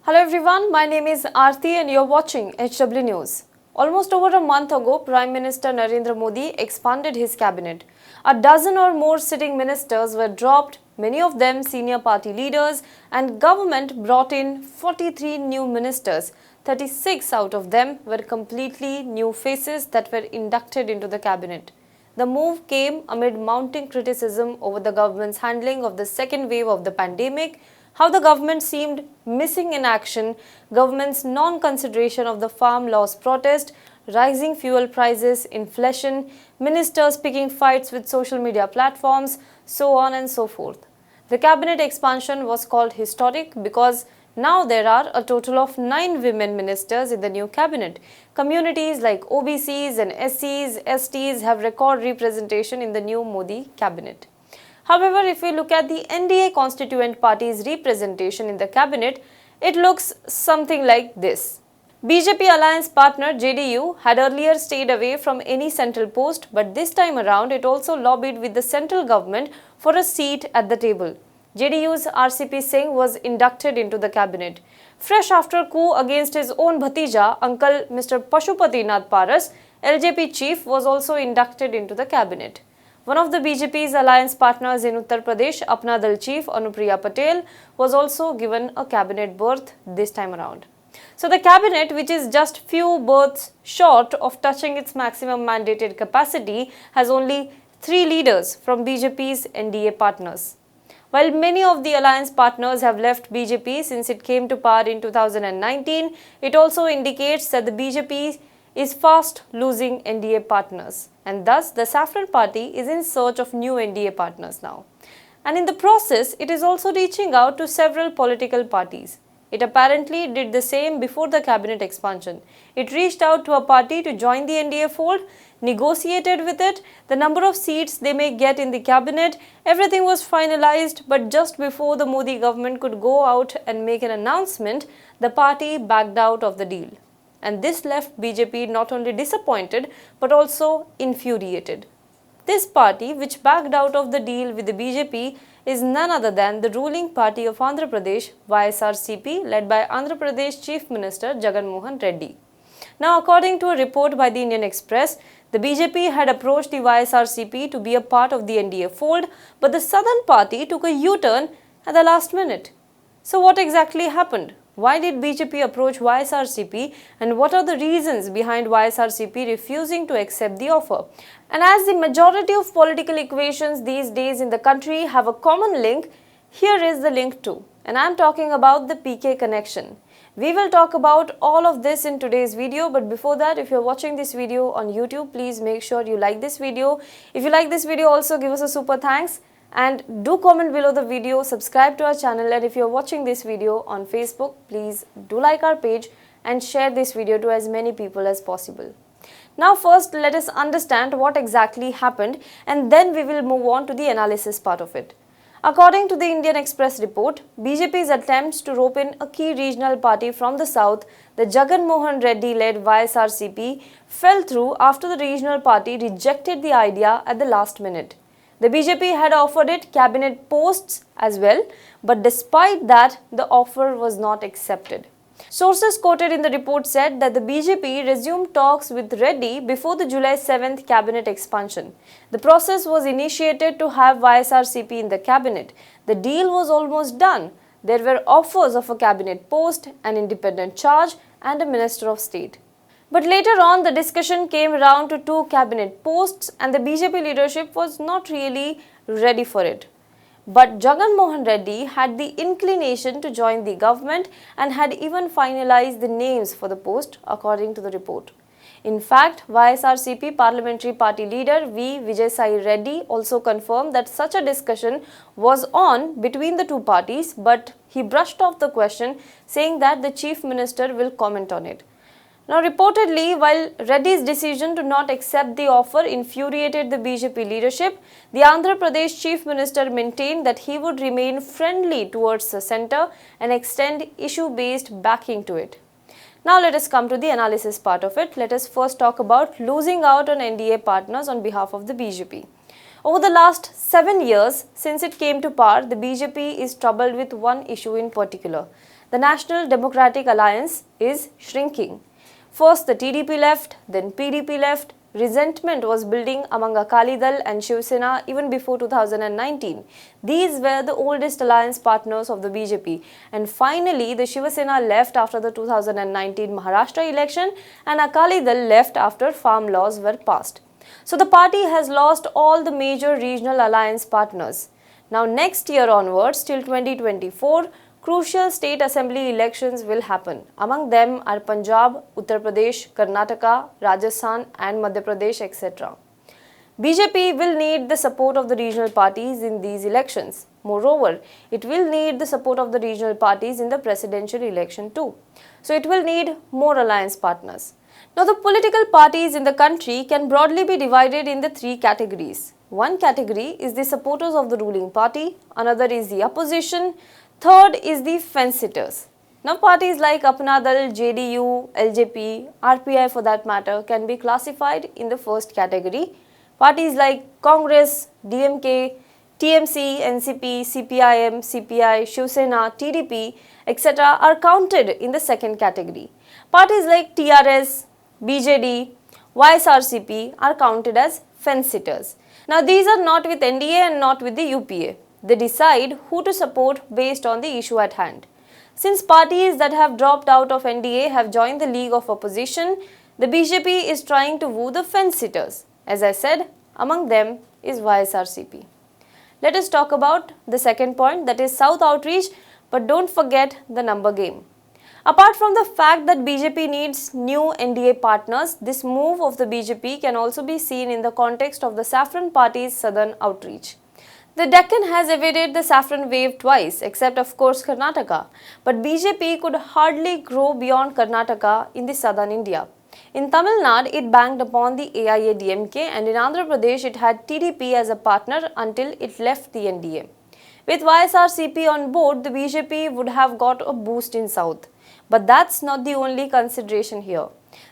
Hello everyone, my name is Aarti and you're watching HW News. Almost over a month ago, Prime Minister Narendra Modi expanded his cabinet. A dozen or more sitting ministers were dropped, many of them senior party leaders, and government brought in 43 new ministers. 36 out of them were completely new faces that were inducted into the cabinet. The move came amid mounting criticism over the government's handling of the second wave of the pandemic, how the government seemed missing in action, government's non-consideration of the farm laws protest, rising fuel prices, inflation, ministers picking fights with social media platforms, so on and so forth. The cabinet expansion was called historic because now there are a total of 9 women ministers in the new cabinet. Communities like OBCs and SCs, STs have record representation in the new Modi cabinet. However, if we look at the NDA constituent party's representation in the cabinet, it looks something like this. Bjp alliance partner JDU had earlier stayed away from any central post, but this time around it also lobbied with the central government for a seat at the table. JDU's RCP Singh was inducted into the cabinet. Fresh after coup against his own bhatija, Uncle Mr. Pashupati Nath Paras, LJP chief was also inducted into the cabinet. One of the BJP's alliance partners in Uttar Pradesh, Apna Dal chief Anupriya Patel, was also given a cabinet berth this time around. So the cabinet, which is just few berths short of touching its maximum mandated capacity, has only 3 leaders from BJP's NDA partners. While many of the alliance partners have left BJP since it came to power in 2019, it also indicates that the BJP is fast losing NDA partners, and thus the Saffron party is in search of new NDA partners now. And in the process, it is also reaching out to several political parties. It apparently did the same before the cabinet expansion. It reached out to a party to join the NDA fold, negotiated with it, the number of seats they may get in the cabinet, everything was finalized, but just before the Modi government could go out and make an announcement, the party backed out of the deal. And this left BJP not only disappointed but also infuriated. This party, which backed out of the deal with the BJP, is none other than the ruling party of Andhra Pradesh YSRCP, led by Andhra Pradesh Chief Minister Jagan Mohan Reddy. Now, according to a report by the Indian Express, the BJP had approached the YSRCP to be a part of the NDA fold, but the southern party took a U-turn at the last minute. So what exactly happened? Why did BJP approach YSRCP, and what are the reasons behind YSRCP refusing to accept the offer? And as the majority of political equations these days in the country have a common link, here is the link too. And I am talking about the PK connection. We will talk about all of this in today's video, but before that, if you're watching this video on YouTube, please make sure you like this video. If you like this video, also give us a super thanks. And do comment below the video, subscribe to our channel, and if you are watching this video on Facebook, please do like our page and share this video to as many people as possible. Now first, let us understand what exactly happened, and then we will move on to the analysis part of it. According to the Indian Express report, BJP's attempts to rope in a key regional party from the south, the Jagan Mohan Reddy led YSRCP, fell through after the regional party rejected the idea at the last minute. The BJP had offered it cabinet posts as well, but despite that, the offer was not accepted. Sources quoted in the report said that the BJP resumed talks with Reddy before the July 7th cabinet expansion. The process was initiated to have YSRCP in the cabinet. The deal was almost done. There were offers of a cabinet post, an independent charge, and a minister of state. But later on, the discussion came around to 2 cabinet posts, and the BJP leadership was not really ready for it. But Jagan Mohan Reddy had the inclination to join the government and had even finalized the names for the post, according to the report. In fact, YSRCP Parliamentary Party leader V. Vijay Sai Reddy also confirmed that such a discussion was on between the 2 parties, but he brushed off the question, saying that the Chief Minister will comment on it. Now, reportedly, while Reddy's decision to not accept the offer infuriated the BJP leadership, the Andhra Pradesh Chief Minister maintained that he would remain friendly towards the centre and extend issue-based backing to it. Now, let us come to the analysis part of it. Let us first talk about losing out on NDA partners on behalf of the BJP. Over the last 7 years, since it came to power, the BJP is troubled with one issue in particular. The National Democratic Alliance is shrinking. First the TDP left, then PDP left. Resentment was building among Akali Dal and Shiv Sena even before 2019. These were the oldest alliance partners of the BJP. And finally, the Shiv Sena left after the 2019 Maharashtra election and Akali Dal left after farm laws were passed. So the party has lost all the major regional alliance partners. Now next year onwards till 2024, crucial state assembly elections will happen. Among them are Punjab, Uttar Pradesh, Karnataka, Rajasthan and Madhya Pradesh, etc. BJP will need the support of the regional parties in these elections. Moreover, it will need the support of the regional parties in the presidential election too. So it will need more alliance partners. Now the political parties in the country can broadly be divided in the three categories. One category is the supporters of the ruling party, another is the opposition, third is the fence-sitters. Now parties like Apna Dal, JDU, LJP, RPI for that matter can be classified in the first category. Parties like Congress, DMK, TMC, NCP, CPIM, CPI, Shiv Sena, TDP, etc. are counted in the second category. Parties like TRS, BJD, YSRCP are counted as fence-sitters. Now these are not with NDA and not with the UPA. They decide who to support based on the issue at hand. Since parties that have dropped out of NDA have joined the League of Opposition, the BJP is trying to woo the fence-sitters. As I said, among them is YSRCP. Let us talk about the second point, that is South outreach, but don't forget the number game. Apart from the fact that BJP needs new NDA partners, this move of the BJP can also be seen in the context of the Saffron Party's southern outreach. The Deccan has evaded the saffron wave twice, except of course Karnataka, but BJP could hardly grow beyond Karnataka in the southern India. In Tamil Nadu, it banked upon the AIADMK, and in Andhra Pradesh, it had TDP as a partner until it left the NDA. With YSRCP on board, the BJP would have got a boost in South. But that's not the only consideration here.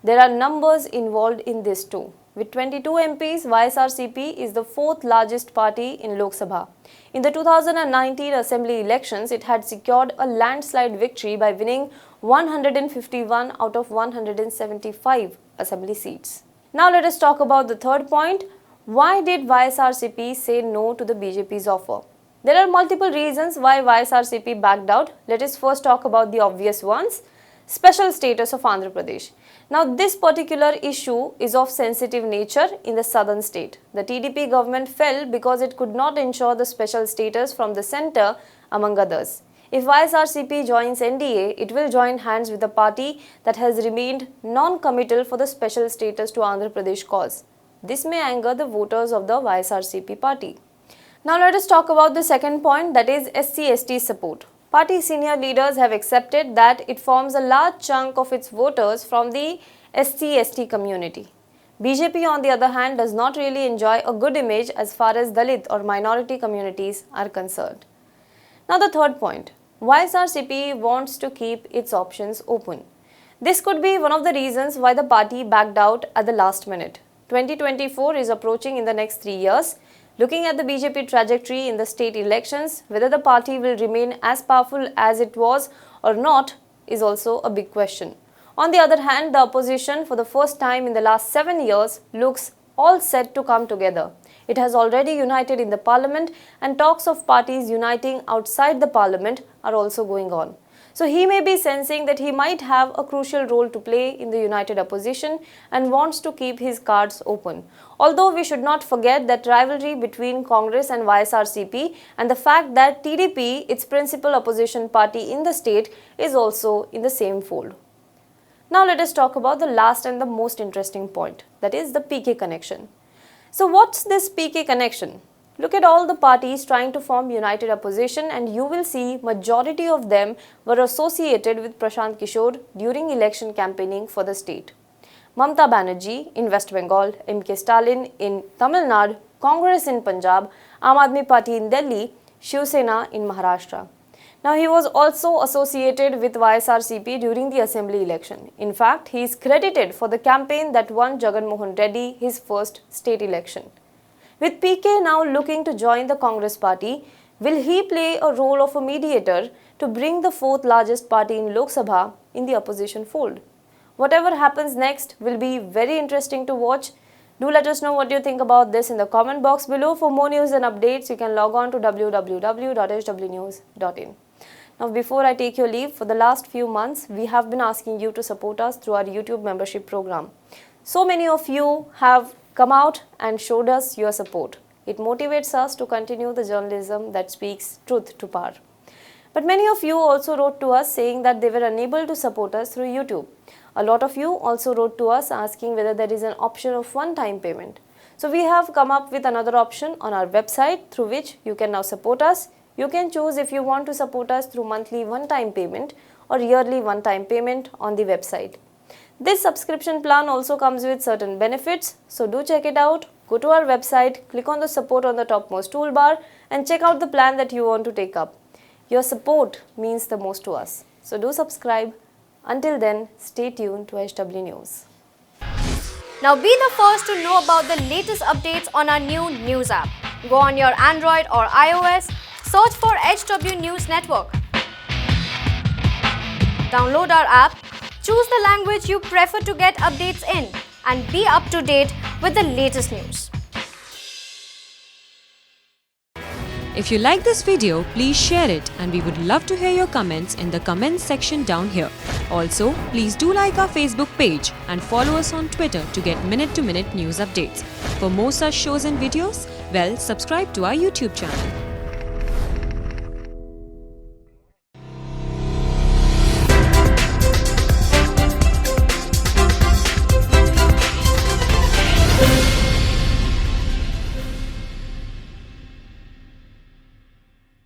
There are numbers involved in this too. With 22 MPs, YSRCP is the fourth largest party in Lok Sabha. In the 2019 assembly elections, it had secured a landslide victory by winning 151 out of 175 assembly seats. Now let us talk about the third point. Why did YSRCP say no to the BJP's offer? There are multiple reasons why YSRCP backed out. Let us first talk about the obvious ones. Special status of Andhra Pradesh. Now this particular issue is of sensitive nature in the southern state. The TDP government fell because it could not ensure the special status from the centre, among others. If YSRCP joins NDA, it will join hands with a party that has remained non-committal for the special status to Andhra Pradesh cause. This may anger the voters of the YSRCP party. Now let us talk about the second point, that is SC/ST support. Party senior leaders have accepted that it forms a large chunk of its voters from the SC/ST community. BJP on the other hand does not really enjoy a good image as far as Dalit or minority communities are concerned. Now the third point, YSRCP wants to keep its options open. This could be one of the reasons why the party backed out at the last minute. 2024 is approaching in the next 3 years. Looking at the BJP trajectory in the state elections, whether the party will remain as powerful as it was or not is also a big question. On the other hand, the opposition for the first time in the last 7 years looks all set to come together. It has already united in the parliament, and talks of parties uniting outside the parliament are also going on. So he may be sensing that he might have a crucial role to play in the united opposition and wants to keep his cards open. Although we should not forget that rivalry between Congress and YSRCP and the fact that TDP, its principal opposition party in the state, is also in the same fold. Now let us talk about the last and the most interesting point, that is the PK connection. So what's this PK connection? Look at all the parties trying to form united opposition and you will see majority of them were associated with Prashant Kishor during election campaigning for the state. Mamata Banerjee in West Bengal, MK Stalin in Tamil Nadu, Congress in Punjab, Aam Aadmi Party in Delhi, Shiv Sena in Maharashtra. Now he was also associated with YSRCP during the assembly election. In fact, he is credited for the campaign that won Jagan Mohan Reddy his first state election. With PK now looking to join the Congress party, will he play a role of a mediator to bring the fourth largest party in Lok Sabha in the opposition fold. Whatever happens next will be very interesting to watch. Do let us know what you think about this in the comment box below. For more news and updates, you can log on to www.hwnews.in. Now, before I take your leave, for the last few months, we have been asking you to support us through our YouTube membership program. So many of you have come out and showed us your support. It motivates us to continue the journalism that speaks truth to power. But many of you also wrote to us saying that they were unable to support us through YouTube. A lot of you also wrote to us asking whether there is an option of one-time payment. So we have come up with another option on our website through which you can now support us. You can choose if you want to support us through monthly one-time payment or yearly one-time payment on the website. This subscription plan also comes with certain benefits, so do check it out. Go to our website, click on the support on the topmost toolbar and check out the plan that you want to take up. Your support means the most to us, so do subscribe. Until then, stay tuned to HW News. Now be the first to know about the latest updates on our new news app. Go on your Android or iOS, search for HW News Network. Download our app, choose the language you prefer to get updates in, and be up to date with the latest news. If you like this video, please share it and we would love to hear your comments in the comments section down here. Also, please do like our Facebook page and follow us on Twitter to get minute-to-minute news updates. For more such shows and videos, subscribe to our YouTube channel.